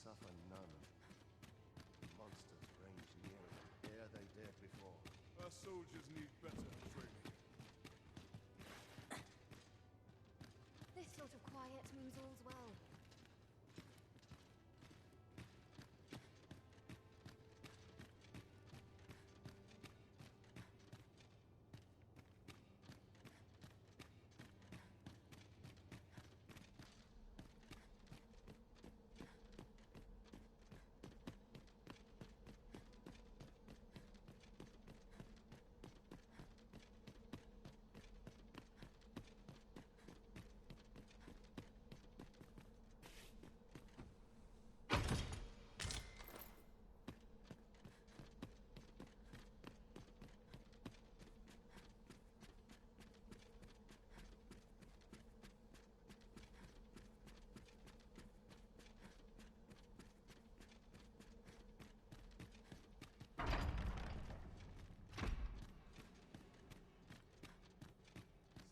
suffer none. Monsters range nearer than dare they dared before. Our soldiers need better training. This sort of quiet means all's well.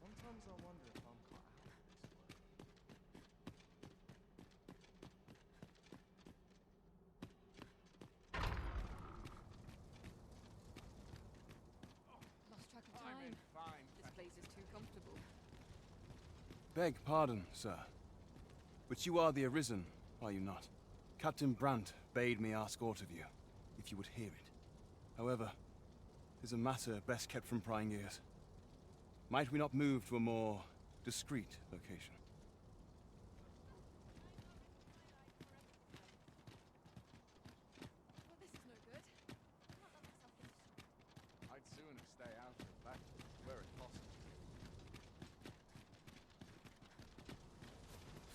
Sometimes I wonder if I'm cut out for this work. Lost track of time. Fine. This place is too comfortable. Beg pardon, sir. But you are the Arisen, are you not? Captain Brant bade me ask aught of you, if you would hear it. However, 'tis a matter best kept from prying ears. Might we not move to a more discreet location? Well, this is no good. I can't let myself get distracted. I'd sooner stay out of battle, were it possible.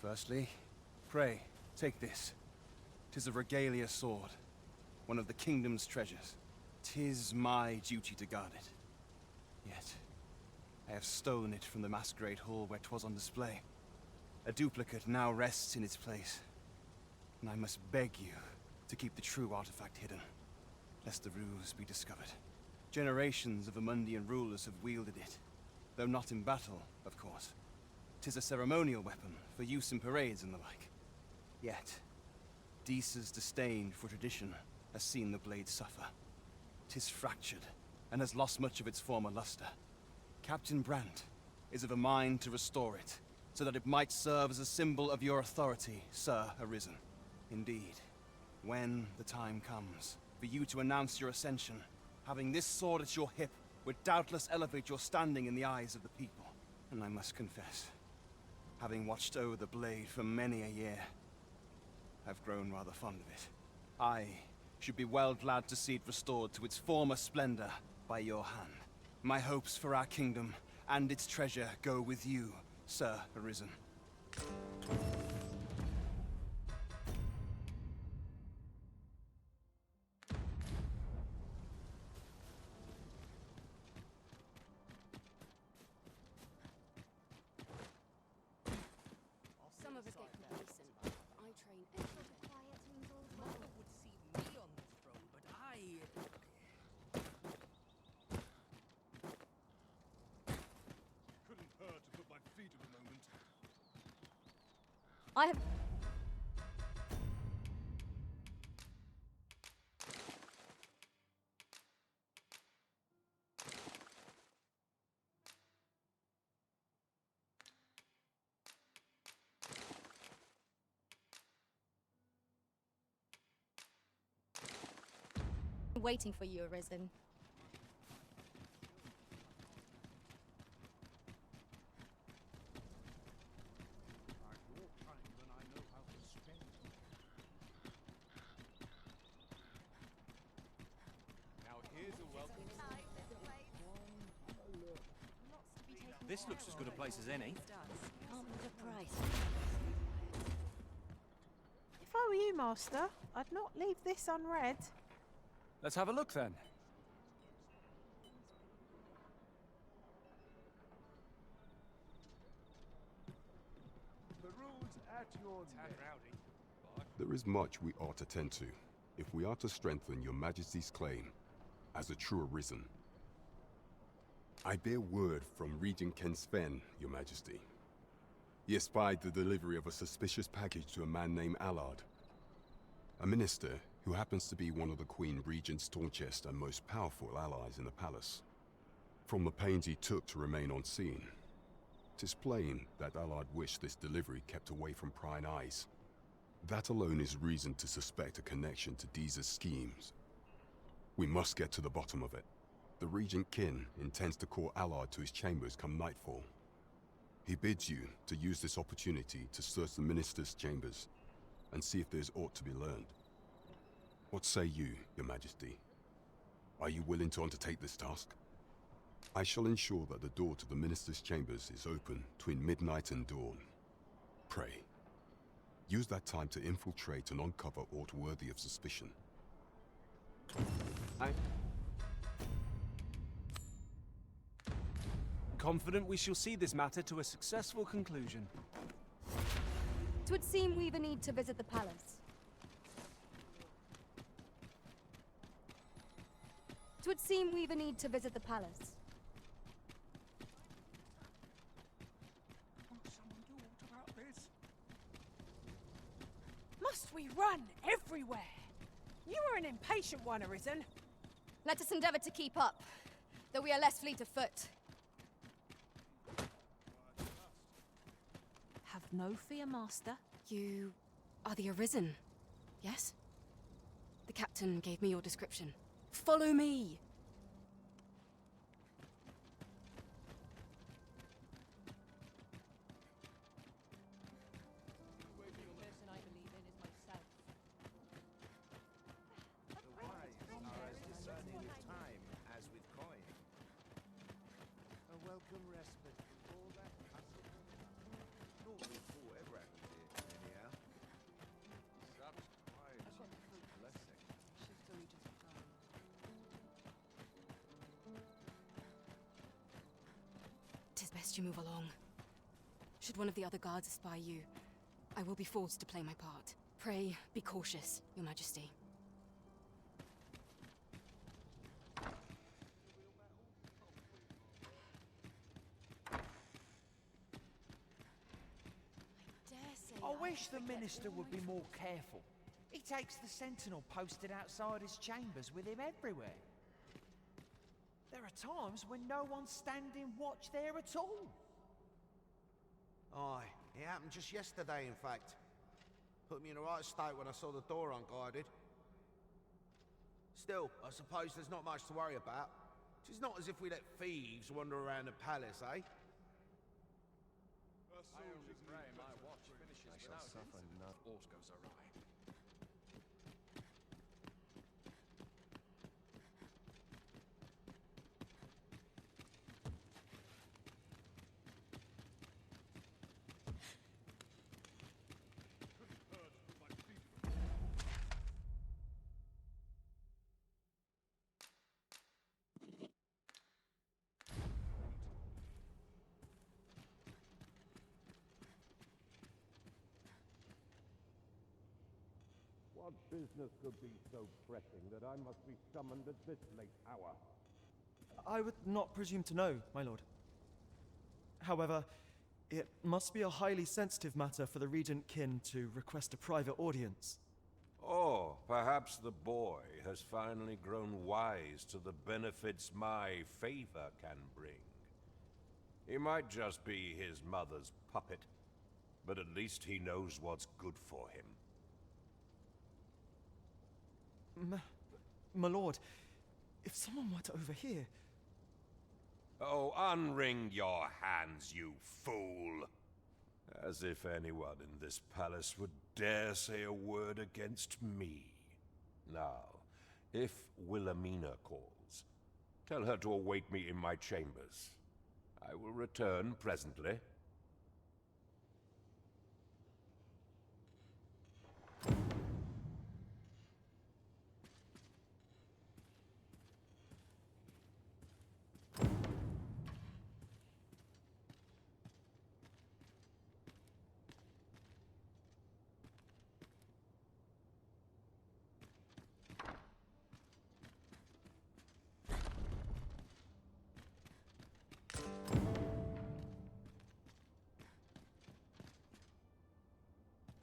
Firstly, pray, take this. 'Tis a regalia sword, one of the kingdom's treasures. 'Tis my duty to guard it. Yet, I have stolen it from the masquerade hall where 'twas on display. A duplicate now rests in its place, and I must beg you to keep the true artifact hidden, lest the ruse be discovered. Generations of Vermundian rulers have wielded it, though not in battle, of course. 'Tis a ceremonial weapon for use in parades and the like. Yet, Disa's disdain for tradition has seen the blade suffer. 'Tis fractured, and has lost much of its former luster. Captain Brant is of a mind to restore it, so that it might serve as a symbol of your authority, Sir Arisen. Indeed, when the time comes for you to announce your ascension, having this sword at your hip would doubtless elevate your standing in the eyes of the people. And I must confess, having watched over the blade for many a year, I've grown rather fond of it. I should be well glad to see it restored to its former splendor by your hand. My hopes for our kingdom and its treasure go with you, Sir Arisen. Some of us get complacent, but I train every day. Quiet means all's well. Mother would see me on the throne, but I... Couldn't hurt to put my feet in a moment. I have... waiting for you, Arisen. Now here's a welcome. This looks as good a place as any. Can't be the price. If I were you, Master, I'd not leave this unread. Let's have a look then. The rules at your neck. There is much we ought to tend to, if we are to strengthen your Majesty's claim as a true Arisen. I bear word from Regent Ken Sven, your Majesty. He espied the delivery of a suspicious package to a man named Allard. A minister who happens to be one of the Queen Regent's staunchest and most powerful allies in the palace. From the pains he took to remain on scene, 'tis plain that Allard wished this delivery kept away from prying eyes. That alone is reason to suspect a connection to Deeza's schemes. We must get to the bottom of it. The Regent Kin intends to call Allard to his chambers come nightfall. He bids you to use this opportunity to search the minister's chambers and see if there's aught to be learned. What say you, Your Majesty? Are you willing to undertake this task? I shall ensure that the door to the minister's chambers is open between midnight and dawn. Pray, use that time to infiltrate and uncover aught worthy of suspicion. I'm confident we shall see this matter to a successful conclusion. 'Twould seem we've a need to visit the palace. 'Twould seem we've a need to visit the palace. Won't someone do aught about this? Must we run everywhere? You are an impatient one, Arisen. Let us endeavor to keep up, though we are less fleet of foot. Have no fear, Master. You are the Arisen, yes? The captain gave me your description. Follow me! The wise are as discerning with time as with coin. A welcome respite from all that hassle. Not before ever happened here, anyhow. Such quiet blessing. Tis best you move along. Should one of the other guards espy you, I will be forced to play my part. Pray, be cautious, Your Majesty. I wish the minister would be more careful. He takes the sentinel posted outside his chambers with him everywhere. There are times when no one's standing watch there at all. Aye, it happened just yesterday, in fact. Put me in the right state when I saw the door unguarded. Still, I suppose there's not much to worry about. It's not as if we let thieves wander around the palace, eh? I only pray my watch finishes without incident. Aught goes awry. What business could be so pressing that I must be summoned at this late hour? I would not presume to know, my lord. However, it must be a highly sensitive matter for the Regent Kin to request a private audience. Oh, perhaps the boy has finally grown wise to the benefits my favor can bring. He might just be his mother's puppet, but at least he knows what's good for him. My lord, if someone were to overhear... Oh, unwring your hands, you fool! As if anyone in this palace would dare say a word against me. Now, if Wilhelmina calls, tell her to await me in my chambers. I will return presently.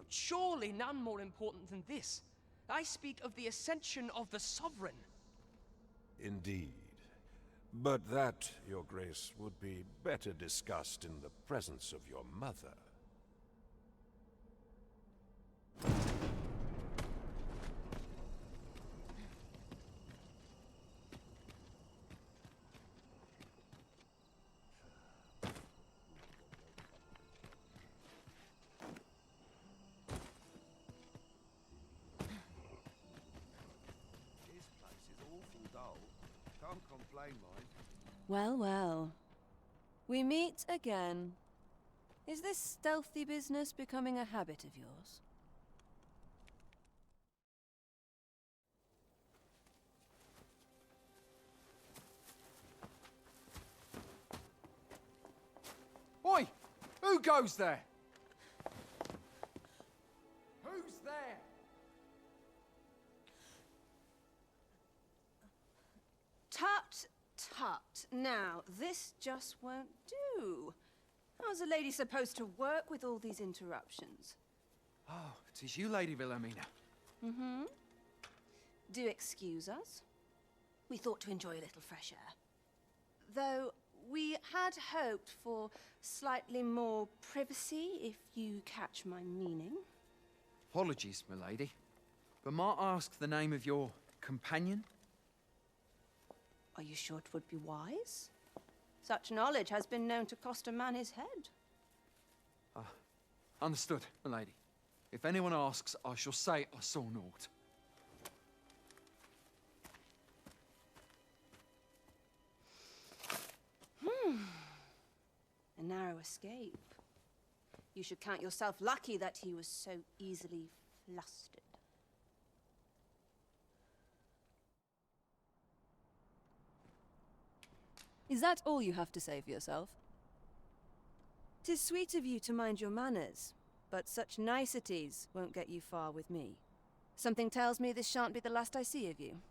Surely none more important than this. I speak of the ascension of the Sovereign. Indeed. But that, Your Grace, would be better discussed in the presence of your mother. Well, well. We meet again. Is this stealthy business becoming a habit of yours? Oi! Who goes there? Who's there? Tut, tut. Now, this just won't do. How's a lady supposed to work with all these interruptions? Oh, 'tis you, Lady Wilhelmina. Mm-hmm. Do excuse us. We thought to enjoy a little fresh air. Though we had hoped for slightly more privacy, if you catch my meaning. Apologies, milady. But might I ask the name of your companion? Are you sure it would be wise? Such knowledge has been known to cost a man his head. Understood, milady. If anyone asks, I shall say I saw naught. A narrow escape. You should count yourself lucky that he was so easily flustered. Is that all you have to say for yourself? 'Tis sweet of you to mind your manners, but such niceties won't get you far with me. Something tells me this shan't be the last I see of you.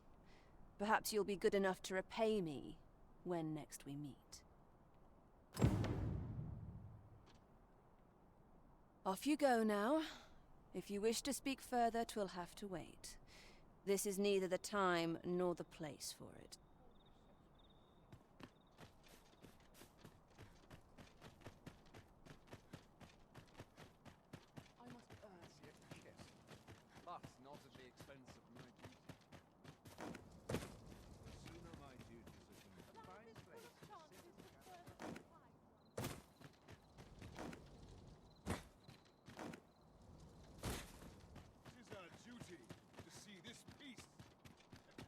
Perhaps you'll be good enough to repay me when next we meet. Off you go now. If you wish to speak further, 'twill have to wait. This is neither the time nor the place for it.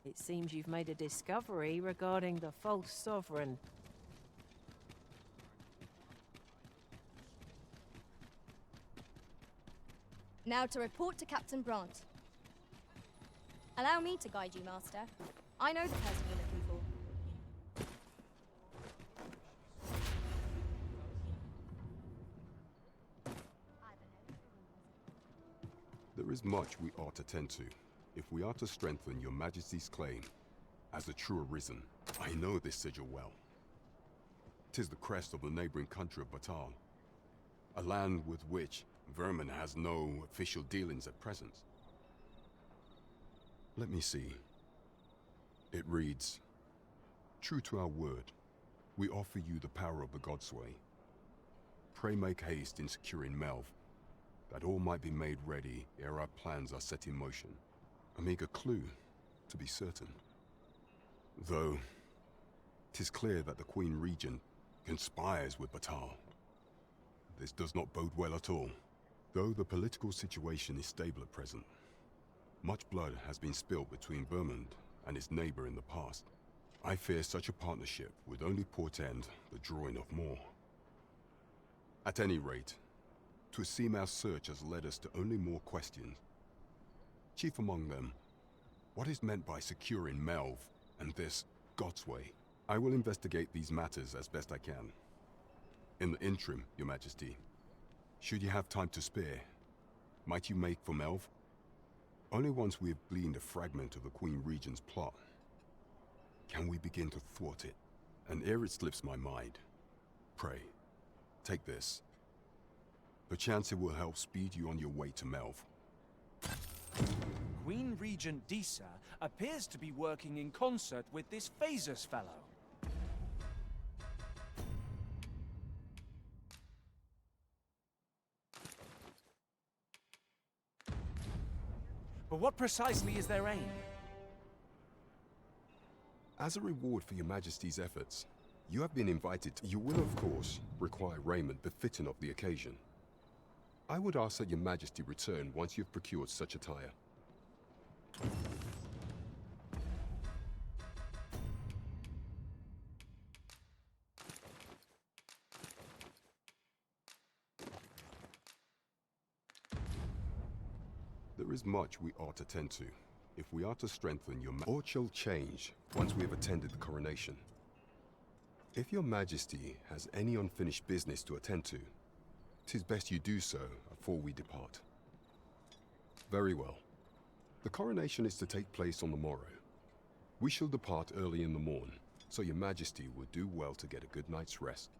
It seems you've made a discovery regarding the false sovereign. Now to report to Captain Brant. Allow me to guide you, Master. I know the person you're looking for. There is much we ought to tend to, if we are to strengthen your Majesty's claim as a true arisen. I know this sigil well. 'Tis the crest of the neighboring country of Battahl, a land with which Vermund has no official dealings at present. Let me see. It reads, "True to our word, we offer you the power of the Godsway. Pray make haste in securing Melv, that all might be made ready ere our plans are set in motion." A meager clue, to be certain. Though, 'tis clear that the Queen Regent conspires with Battahl. This does not bode well at all. Though the political situation is stable at present, much blood has been spilled between Vermund and his neighbor in the past. I fear such a partnership would only portend the drawing of more. At any rate, 'twould seem our search has led us to only more questions. Chief among them, what is meant by securing Melv and this Godsway? I will investigate these matters as best I can. In the interim, Your Majesty, should you have time to spare, might you make for Melv? Only once we have gleaned a fragment of the Queen Regent's plot can we begin to thwart it. And ere it slips my mind, pray, take this. Perchance it will help speed you on your way to Melv. Queen Regent Disa appears to be working in concert with this Phasus fellow. But what precisely is their aim? As a reward for your Majesty's efforts, you have been invited. You will, of course, require raiment befitting of the occasion. I would ask that your Majesty return once you've procured such attire. There is much we ought to tend to, if we are to strengthen your or shall change once we have attended the coronation. If your Majesty has any unfinished business to attend to, 'tis best you do so before we depart. Very well. The coronation is to take place on the morrow. We shall depart early in the morn, so your Majesty would do well to get a good night's rest.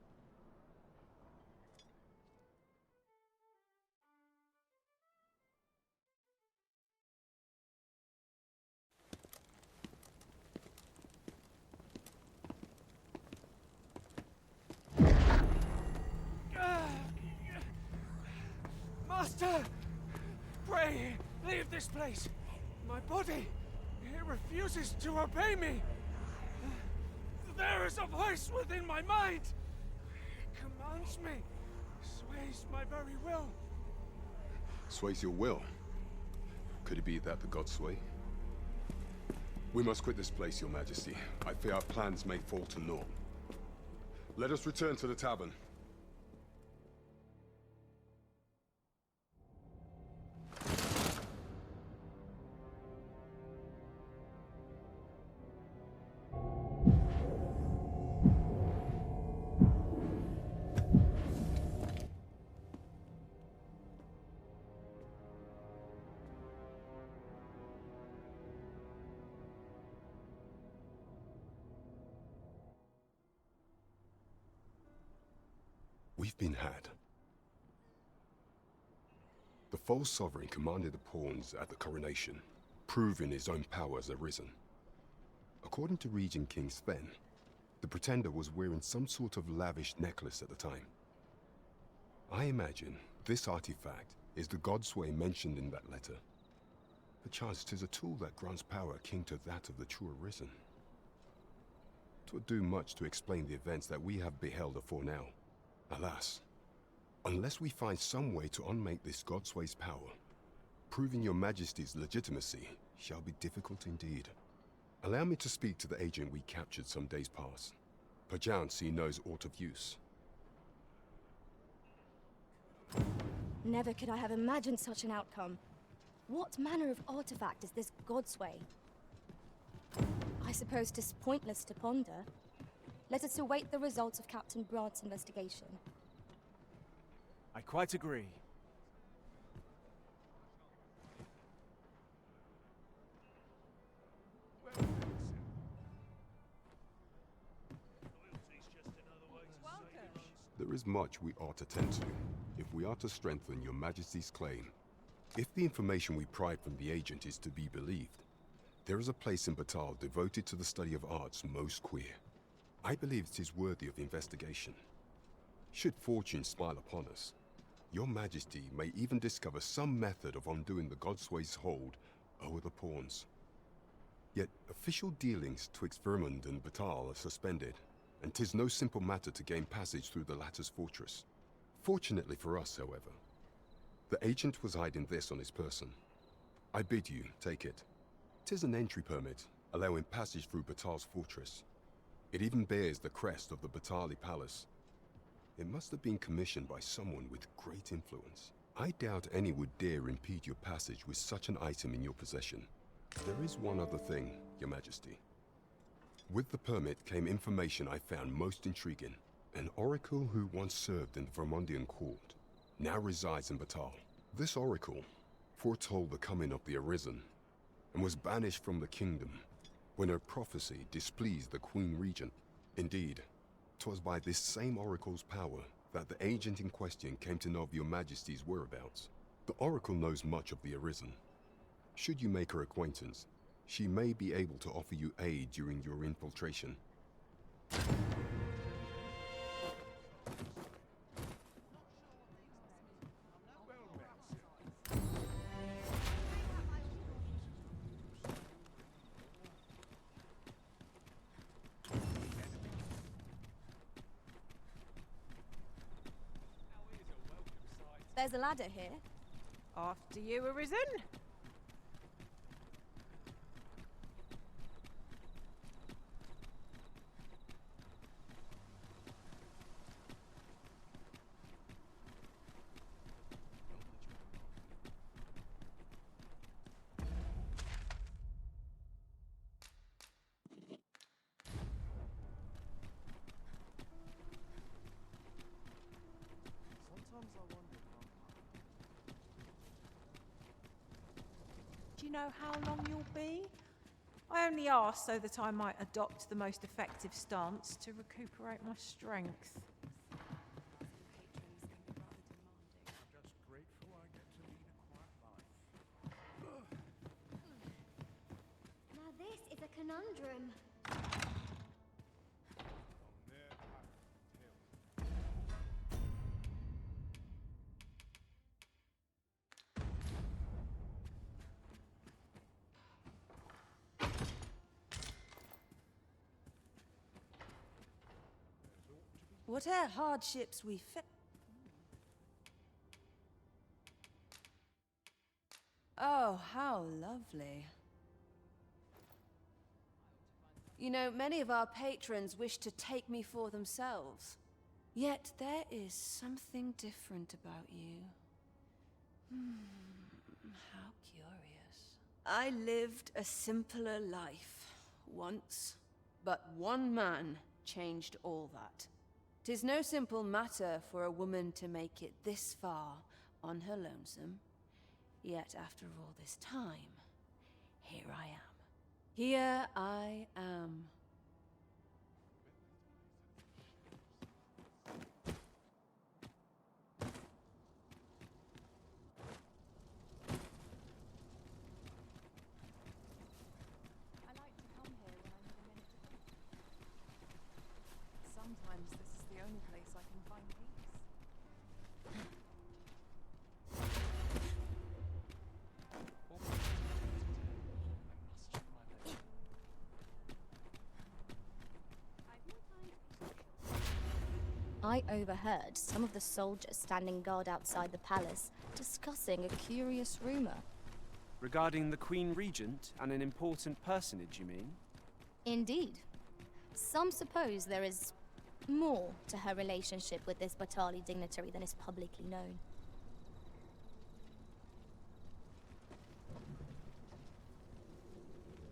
Master! Pray, leave this place! My body, it refuses to obey me! There is a voice within my mind! It commands me, sways my very will. Sways your will? Could it be that the gods sway? We must quit this place, your Majesty. I fear our plans may fall to naught. Let us return to the tavern. We've been had. The false sovereign commanded the pawns at the coronation, proving his own power as arisen. According to Regent King Sven, the pretender was wearing some sort of lavish necklace at the time. I imagine this artifact is the Godsway mentioned in that letter. Perchance 'tis a tool that grants power akin to that of the true arisen. 'Twould do much to explain the events that we have beheld afore now. Alas, unless we find some way to unmake this Godsway's power, proving your Majesty's legitimacy shall be difficult indeed. Allow me to speak to the agent we captured some days past. Perchance he knows aught of use. Never could I have imagined such an outcome. What manner of artifact is this Godsway? I suppose 'tis pointless to ponder. Let us await the results of Captain Brant's investigation. I quite agree. There is much we ought to tend to, if we are to strengthen your Majesty's claim. If the information we pry from the agent is to be believed, there is a place in Battahl devoted to the study of arts most queer. I believe it is worthy of investigation. Should fortune smile upon us, your Majesty may even discover some method of undoing the Godsway's hold over the pawns. Yet official dealings twixt Vermund and Battahl are suspended, and 'tis no simple matter to gain passage through the latter's fortress. Fortunately for us, however, the agent was hiding this on his person. I bid you take it. 'Tis an entry permit, allowing passage through Battahl's fortress. It even bears the crest of the Battahl Palace. It must have been commissioned by someone with great influence. I doubt any would dare impede your passage with such an item in your possession. There is one other thing, your Majesty. With the permit came information I found most intriguing. An oracle who once served in the Vermundian court now resides in Battahl. This oracle foretold the coming of the Arisen and was banished from the kingdom when her prophecy displeased the Queen Regent. Indeed, 'twas by this same oracle's power that the agent in question came to know of your Majesty's whereabouts. The oracle knows much of the Arisen. Should you make her acquaintance, she may be able to offer you aid during your infiltration. There's a ladder here. After you, Arisen. Do you know how long you'll be? I only asked so that I might adopt the most effective stance to recuperate my strength. Now this is a conundrum. Whate'er hardships we face. Oh, how lovely. You know, many of our patrons wish to take me for themselves. Yet there is something different about you. How curious. I lived a simpler life once, but one man changed all that. 'Tis no simple matter for a woman to make it this far on her lonesome. Yet after all this time, here I am. Here I am. I like to come here when I need a minute to think. Sometimes this is the only place I can find peace. I overheard some of the soldiers standing guard outside the palace discussing a curious rumor. Regarding the Queen Regent and an important personage, you mean? Indeed. Some suppose there is more to her relationship with this Battahl dignitary than is publicly known.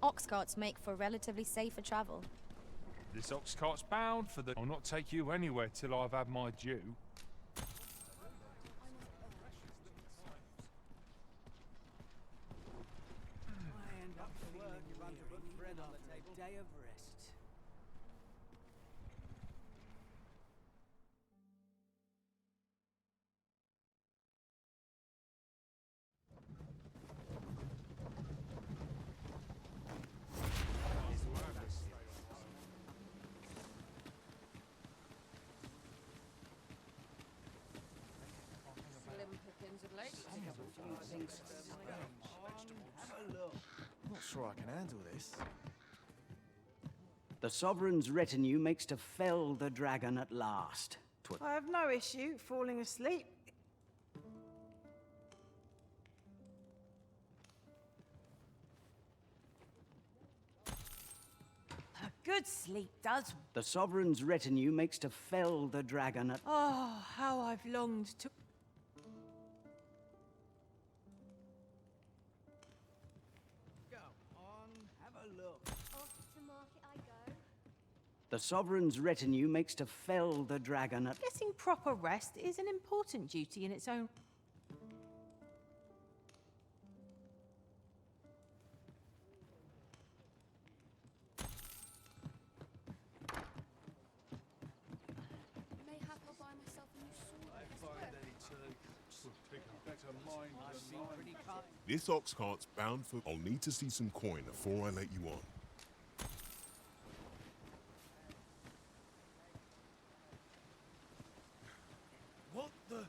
Ox carts make for relatively safer travel. This ox cart's bound for the... I'll not take you anywhere till I've had my due. I end up feeling really after a day of rest. Slim pickings of late. Not sure I can handle this. The Sovereign's retinue makes to fell the dragon at last. I have no issue falling asleep. A good sleep does. The Sovereign's retinue makes to fell the dragon at... Oh, how I've longed to... Go on, have a look. Off to market I go. The Sovereign's retinue makes to fell the dragon at... Getting proper rest is an important duty in its own... Mayhap I'll buy myself a new sword. This ox cart's bound for... I'll need to see some coin before I let you on. What the...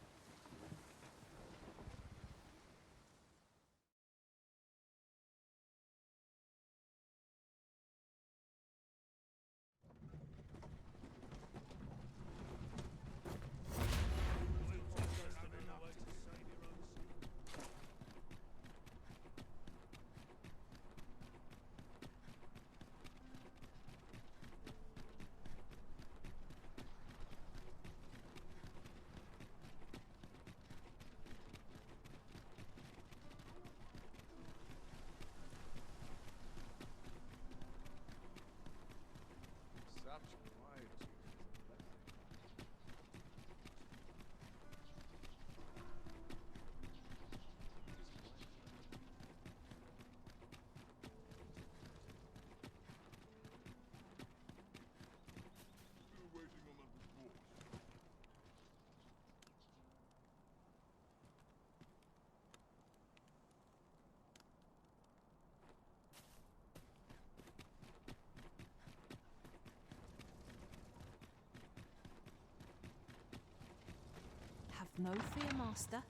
Have no fear, Master.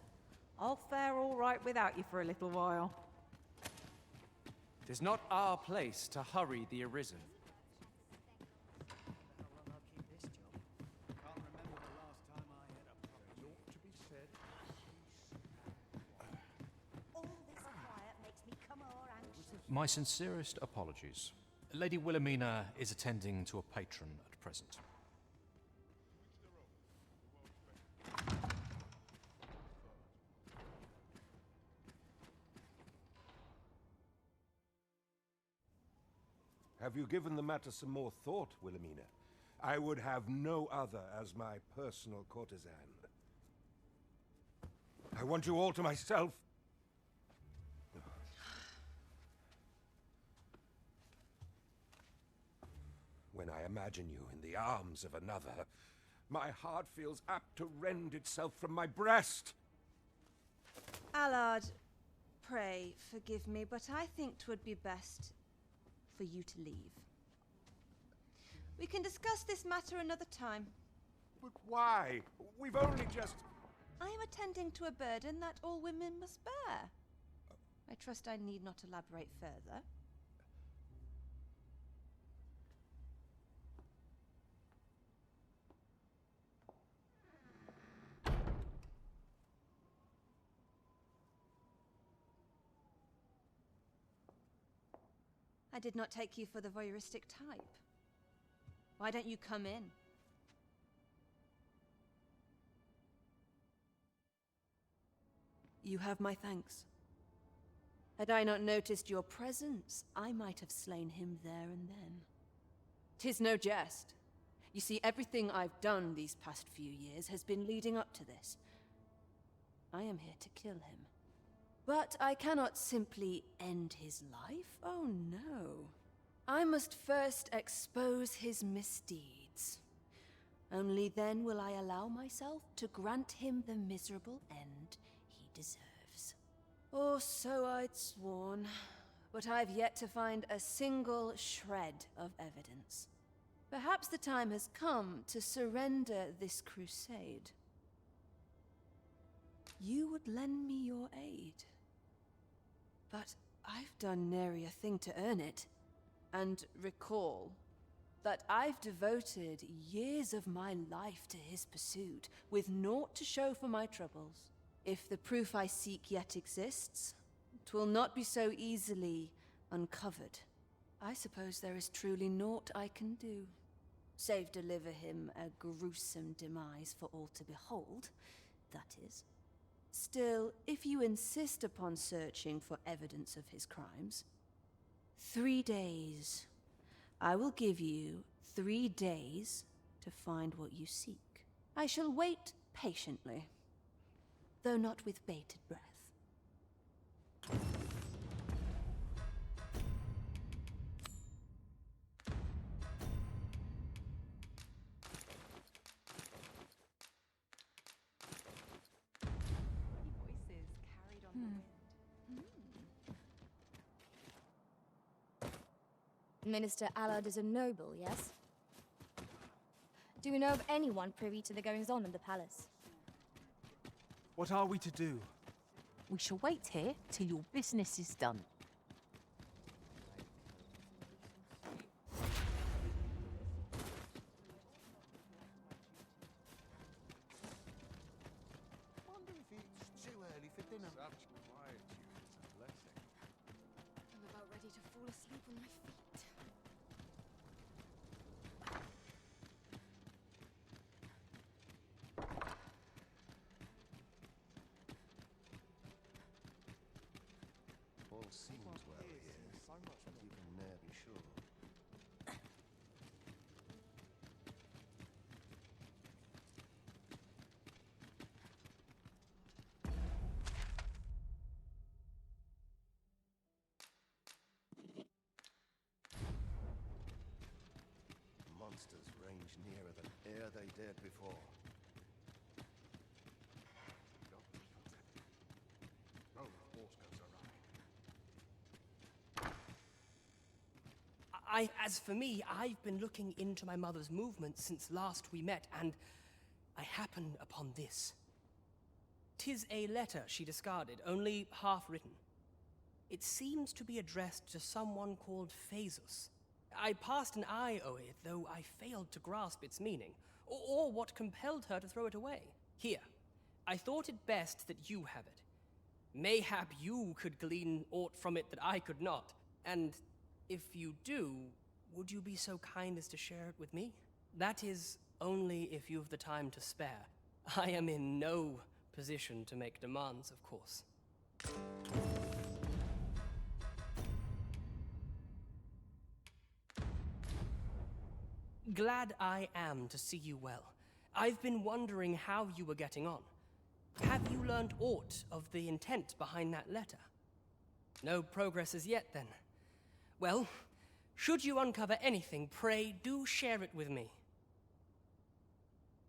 I'll fare all right without you for a little while. Tis not our place to hurry the Arisen. My sincerest apologies. Lady Wilhelmina is attending to a patron at present. Have you given the matter some more thought, Wilhelmina? I would have no other as my personal courtesan. I want you all to myself. When I imagine you in the arms of another, my heart feels apt to rend itself from my breast. Allard, pray forgive me, but I think 'twould be best for you to leave. We can discuss this matter another time. But why? We've only just... I am attending to a burden that all women must bear. I trust I need not elaborate further. I did not take you for the voyeuristic type. Why don't you come in? You have my thanks. Had I not noticed your presence, I might have slain him there and then. 'Tis no jest. You see, everything I've done these past few years has been leading up to this. I am here to kill him. But I cannot simply end his life. Oh no. I must first expose his misdeeds. Only then will I allow myself to grant him the miserable end he deserves. Or so I'd sworn. But I've yet to find a single shred of evidence. Perhaps the time has come to surrender this crusade. You would lend me your aid. But I've done nary a thing to earn it. And recall that I've devoted years of my life to his pursuit, with naught to show for my troubles. If the proof I seek yet exists, 'twill not be so easily uncovered. I suppose there is truly naught I can do, save deliver him a gruesome demise for all to behold, that is. Still, if you insist upon searching for evidence of his crimes, 3 days. I will give you 3 days to find what you seek. I shall wait patiently, though not with bated breath. Minister Allard is a noble, yes? Do we know of anyone privy to the goings-on in the palace? What are we to do? We shall wait here till your business is done. Wonder if it's too early for dinner. Such quietude is a blessing. I'm about ready to fall asleep on my feet. All seems well here, but you can ne'er be sure. Monsters range nearer than e'er they dared before. As for me, I've been looking into my mother's movements since last we met, and I happened upon this. 'Tis a letter she discarded, only half written. It seems to be addressed to someone called Phaesus. I passed an eye o'er it, though I failed to grasp its meaning, or what compelled her to throw it away. Here, I thought it best that you have it. Mayhap you could glean aught from it that I could not, and if you do, would you be so kind as to share it with me? That is, only if you've the time to spare. I am in no position to make demands, of course. Glad I am to see you well. I've been wondering how you were getting on. Have you learned aught of the intent behind that letter? No progress as yet, then. Well, should you uncover anything, pray do share it with me.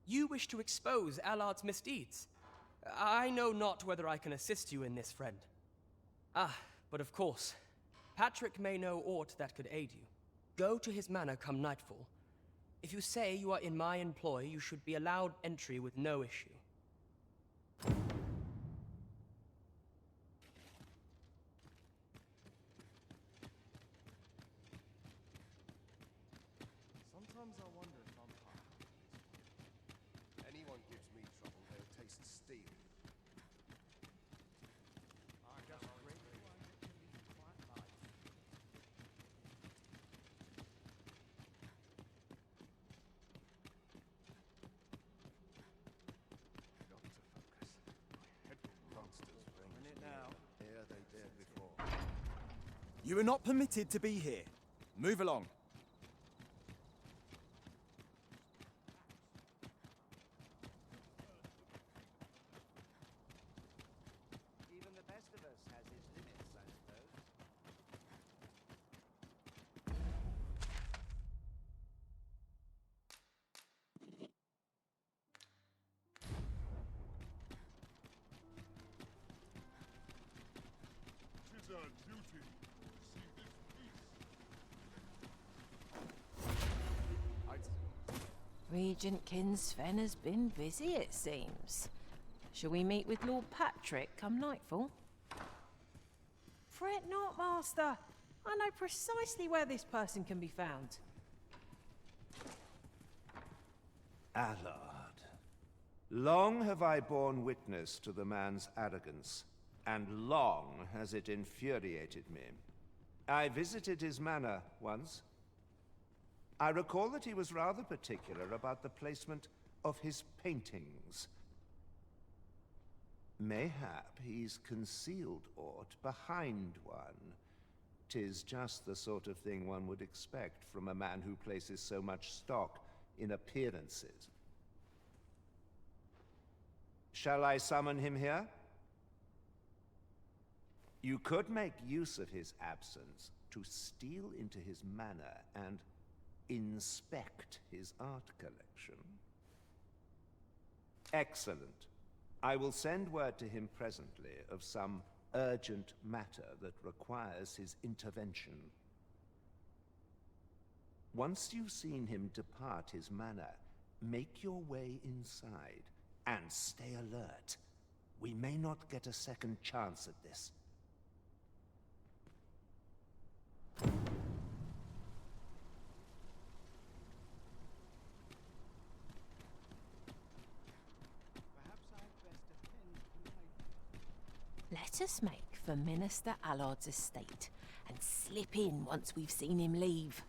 You wish to expose Allard's misdeeds. I know not whether I can assist you in this, friend. But of course, Patrick may know aught that could aid you. Go to his manor come nightfall. If you say you are in my employ, you should be allowed entry with no issue. Sometimes I wonder if I'm part of this. Anyone gives me trouble, they'll taste steel. I guess great one can be quite nice. Got to focus. My head monsters range it now. Ere they dared before. You are not permitted to be here. Move along. Even the best of us has its limits, I suppose. Tis our duty to see this peace. Regent Kin Sven has been busy, it seems. Shall we meet with Lord Patrick come nightfall? Fret not, Master. I know precisely where this person can be found. Allard. Long have I borne witness to the man's arrogance, and long has it infuriated me. I visited his manor once. I recall that he was rather particular about the placement of his paintings. Mayhap he's concealed aught behind one. 'Tis just the sort of thing one would expect from a man who places so much stock in appearances. Shall I summon him here? You could make use of his absence to steal into his manor and inspect his art collection. Excellent. I will send word to him presently of some urgent matter that requires his intervention. Once you've seen him depart his manor, make your way inside and stay alert. We may not get a second chance at this. Let us make for Minister Allard's estate and slip in once we've seen him leave.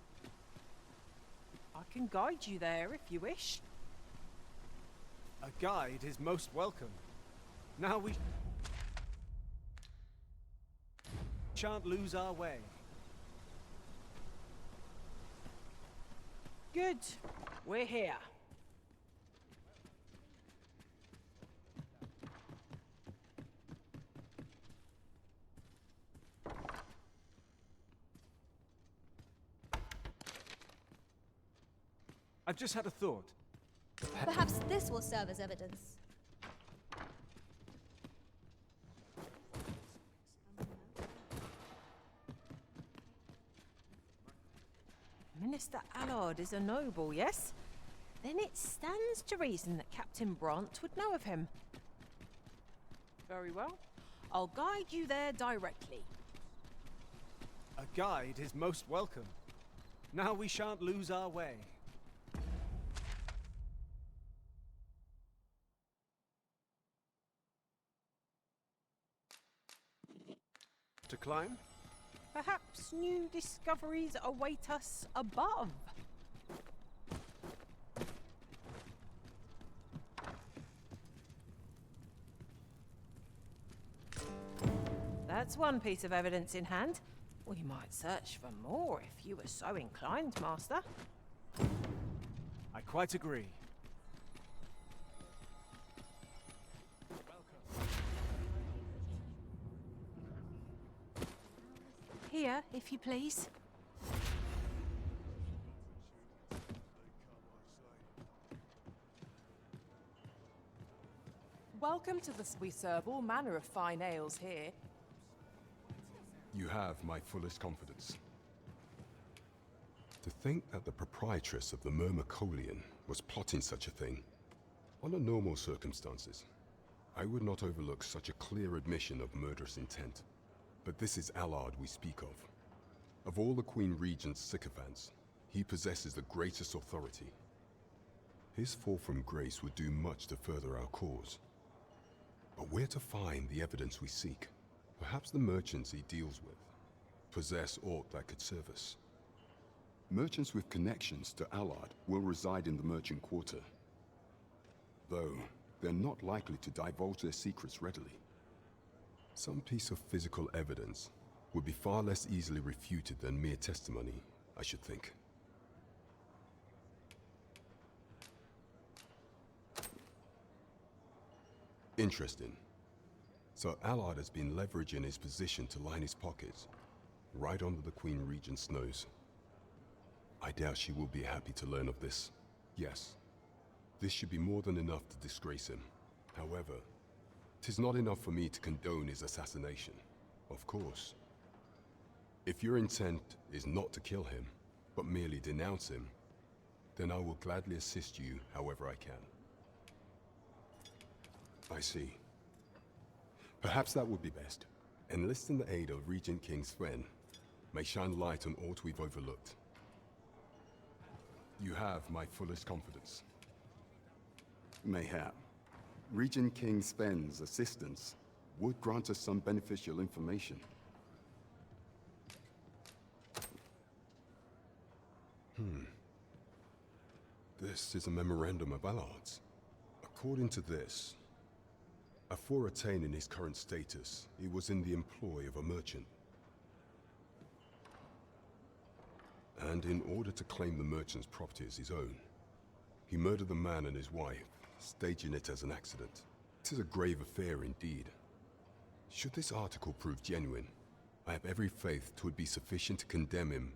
I can guide you there if you wish. A guide is most welcome. Now we shan't lose our way. Good. We're here. I've just had a thought. Perhaps this will serve as evidence. Minister Allard is a noble, yes? Then it stands to reason that Captain Brant would know of him. Very well. I'll guide you there directly. A guide is most welcome. Now we shan't lose our way. To climb? Perhaps new discoveries await us above. That's one piece of evidence in hand. We might search for more if you were so inclined, Master. I quite agree. Here, if you please. Welcome to we serve all manner of fine ales here. You have my fullest confidence. To think that the proprietress of the Myrmecolian was plotting such a thing. Under normal circumstances, I would not overlook such a clear admission of murderous intent. But this is Allard we speak of. Of all the Queen Regent's sycophants, he possesses the greatest authority. His fall from grace would do much to further our cause. But where to find the evidence we seek? Perhaps the merchants he deals with possess aught that could serve us. Merchants with connections to Allard will reside in the merchant quarter. Though, they're not likely to divulge their secrets readily. Some piece of physical evidence would be far less easily refuted than mere testimony, I should think. Interesting. So Allard has been leveraging his position to line his pockets, right under the Queen Regent's nose. I doubt she will be happy to learn of this. Yes, this should be more than enough to disgrace him. However, 'tis not enough for me to condone his assassination, of course. If your intent is not to kill him, but merely denounce him, then I will gladly assist you however I can. I see. Perhaps that would be best. Enlisting the aid of Regent King Sven may shine light on aught we've overlooked. You have my fullest confidence. Mayhap. Regent King Sven's assistance would grant us some beneficial information. This is a memorandum of Allard's. According to this, afore attaining his current status, he was in the employ of a merchant. And in order to claim the merchant's property as his own, he murdered the man and his wife, staging it as an accident. It is a grave affair indeed. Should this article prove genuine, I have every faith 'twould be sufficient to condemn him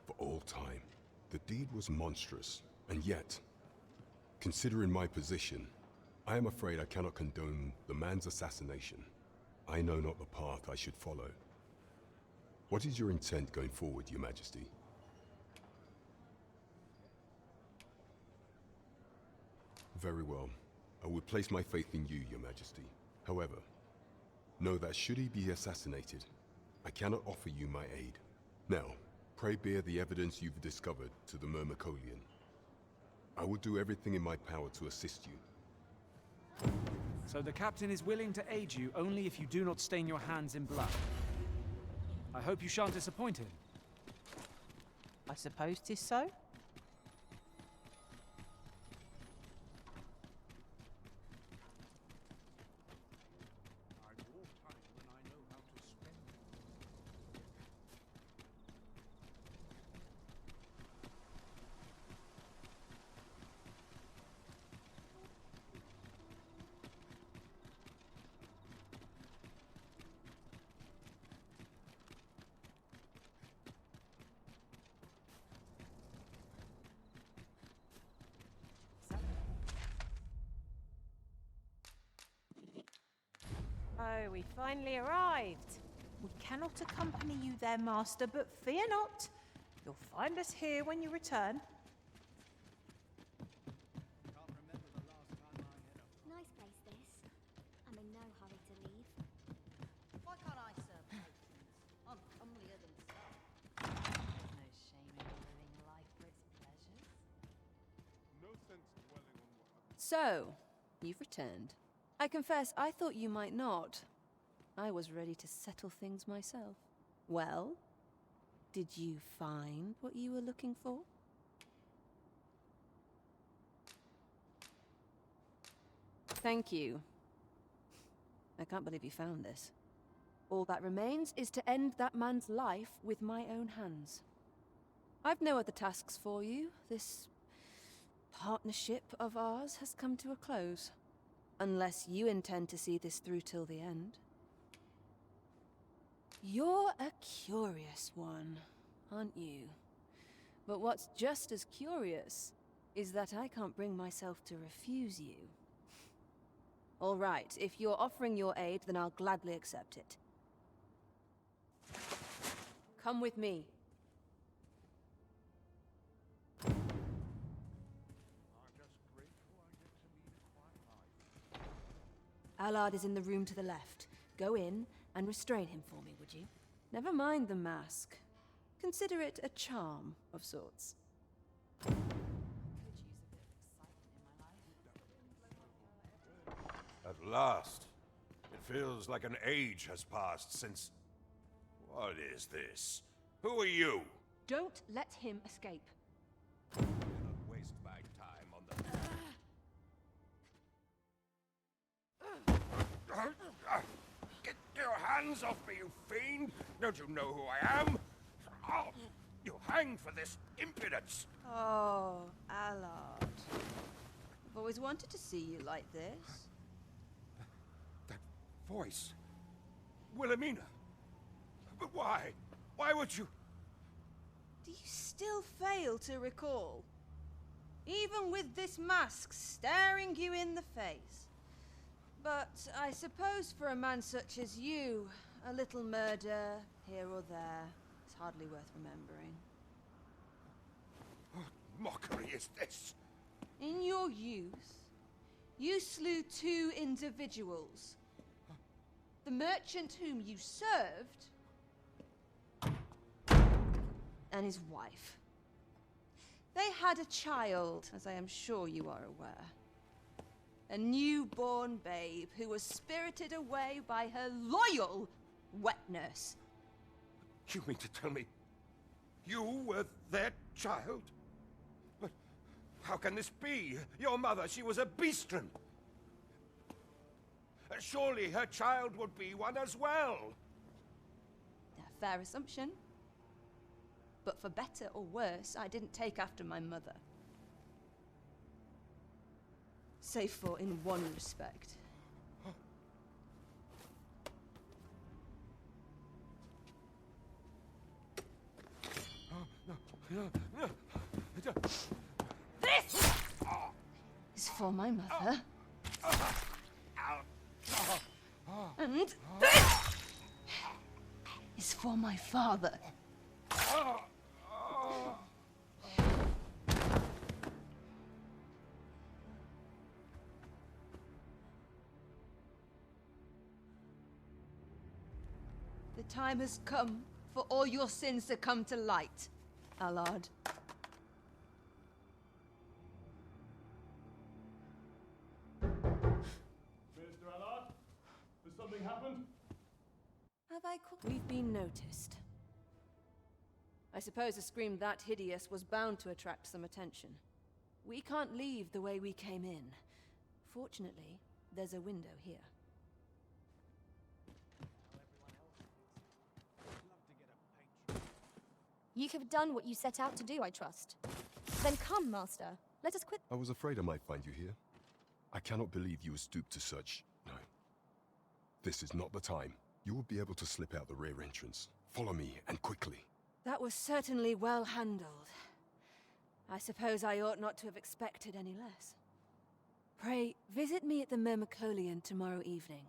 for all time. The deed was monstrous, and yet, considering my position, I am afraid I cannot condone the man's assassination. I know not the path I should follow. What is your intent going forward, Your Majesty? Very well. I would place my faith in you, Your Majesty. However, know that should he be assassinated, I cannot offer you my aid. Now, pray bear the evidence you've discovered to the Myrmicolian. I will do everything in my power to assist you. So the captain is willing to aid you only if you do not stain your hands in blood. I hope you shan't disappoint him. I suppose 'tis so. Oh, we finally arrived. We cannot accompany you there, Master, but fear not. You'll find us here when you return. Nice place, this. I'm in no hurry to leave. Why can't I serve patrons? I'm comelier than some. There's no shame in living life for its pleasures. No sense dwelling on what happened. So, you've returned. I confess, I thought you might not. I was ready to settle things myself. Well, did you find what you were looking for? Thank you. I can't believe you found this. All that remains is to end that man's life with my own hands. I've no other tasks for you. This partnership of ours has come to a close. Unless you intend to see this through till the end. You're a curious one, aren't you? But what's just as curious is that I can't bring myself to refuse you. All right, if you're offering your aid, then I'll gladly accept it. Come with me. Allard is in the room to the left. Go in and restrain him for me, would you? Never mind the mask. Consider it a charm of sorts. At last. It feels like an age has passed since... What is this? Who are you? Don't let him escape. Do not waste my time on the... Get your hands off me, you fiend! Don't you know who I am? Oh, you hang for this impudence! Oh, Allard. I've always wanted to see you like this. That voice... Wilhelmina! But why? Why would you... Do you still fail to recall? Even with this mask staring you in the face. But I suppose for a man such as you, a little murder here or there is hardly worth remembering. What mockery is this? In your youth, you slew 2 individuals. The merchant whom you served, and his wife. They had a child, as I am sure you are aware. A newborn babe who was spirited away by her loyal wet nurse. You mean to tell me you were their child? But how can this be? Your mother, she was a beastren. Surely her child would be one as well. A fair assumption. But for better or worse, I didn't take after my mother. Save for in one respect. This is for my mother. And this is for my father. time has come for all your sins to come to light, Allard. Mr. Allard, has something happened? Have I We've been noticed. I suppose a scream that hideous was bound to attract some attention. We can't leave the way we came in. Fortunately, there's a window here. You have done what you set out to do, I trust. Then come, Master. Let us quit. I was afraid I might find you here. I cannot believe you would stoop to such... No. This is not the time. You will be able to slip out the rear entrance. Follow me, and quickly. That was certainly well handled. I suppose I ought not to have expected any less. Pray, visit me at the Mermicolian tomorrow evening.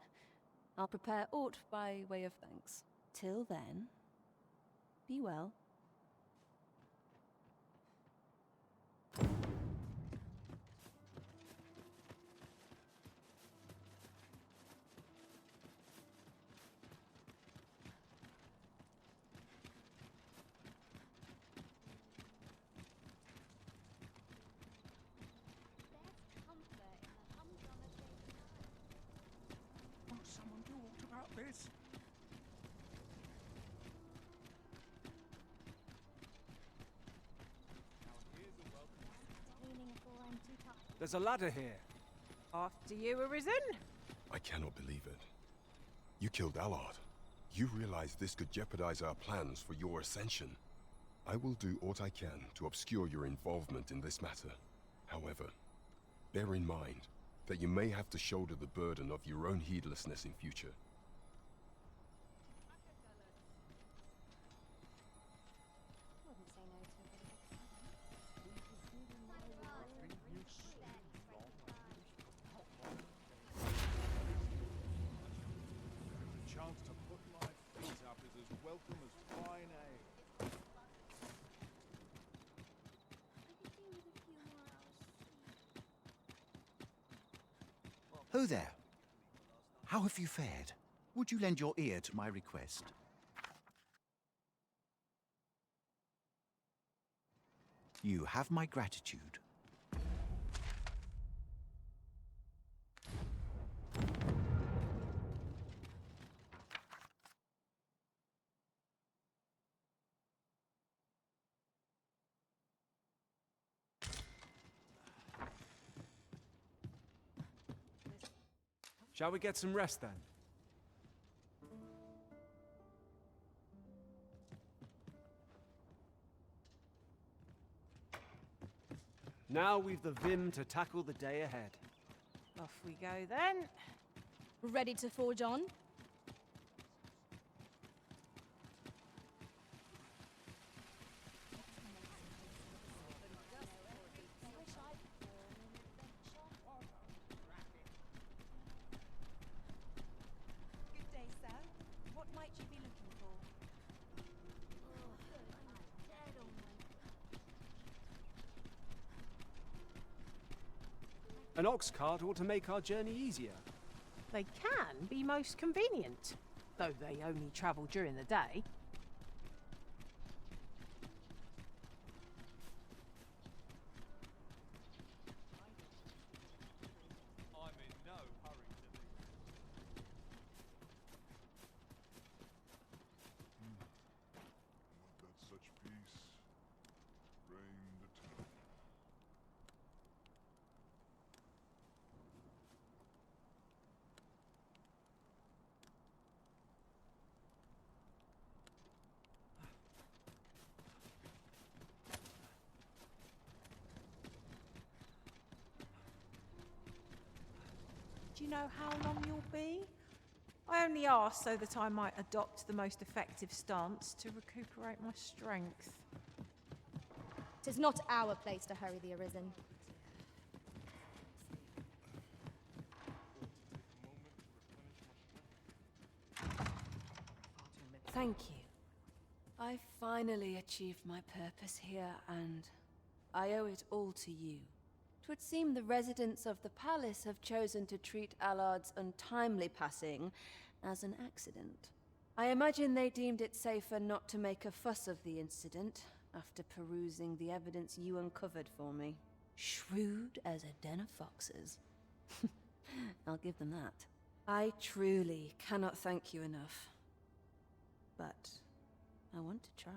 I'll prepare aught by way of thanks. Till then, be well. Won't someone do aught about this? There's a ladder here. After you, Arisen? I cannot believe it. You killed Allard. You realize this could jeopardize our plans for your ascension. I will do what I can to obscure your involvement in this matter. However, bear in mind that you may have to shoulder the burden of your own heedlessness in future. The chance to put my feet up is as welcome as fine ale. Ho there. How have you fared? Would you lend your ear to my request? You have my gratitude. Shall we get some rest then? Now we've the vim to tackle the day ahead. Off we go then. Ready to forge on? Good day, sir. What might you be looking for? An ox cart ought to make our journey easier. They can be most convenient, though they only travel during the day. I'm in no hurry to leave. That such peace reigned eternal. Do you know how long you'll be? I only asked so that I might adopt the most effective stance to recuperate my strength. 'Tis not our place to hurry the Arisen. Thank you. I finally achieved my purpose here, and I owe it all to you. 'Twould seem the residents of the palace have chosen to treat Allard's untimely passing as an accident. I imagine they deemed it safer not to make a fuss of the incident after perusing the evidence you uncovered for me. Shrewd as a den of foxes. I'll give them that. I truly cannot thank you enough. But I want to try.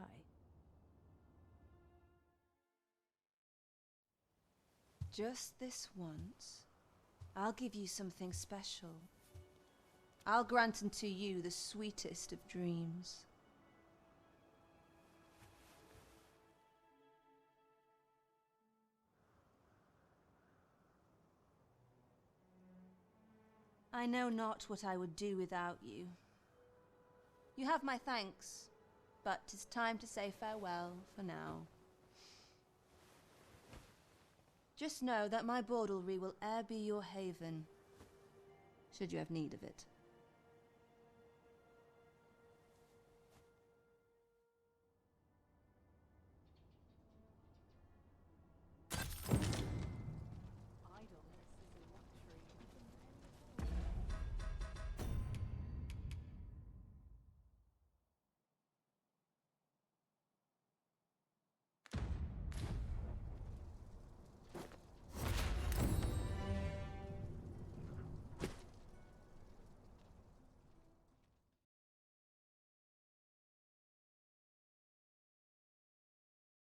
Just this once, I'll give you something special. I'll grant unto you the sweetest of dreams. I know not what I would do without you. You have my thanks, but 'tis time to say farewell for now. Just know that my Battahlry will e'er be your haven, should you have need of it.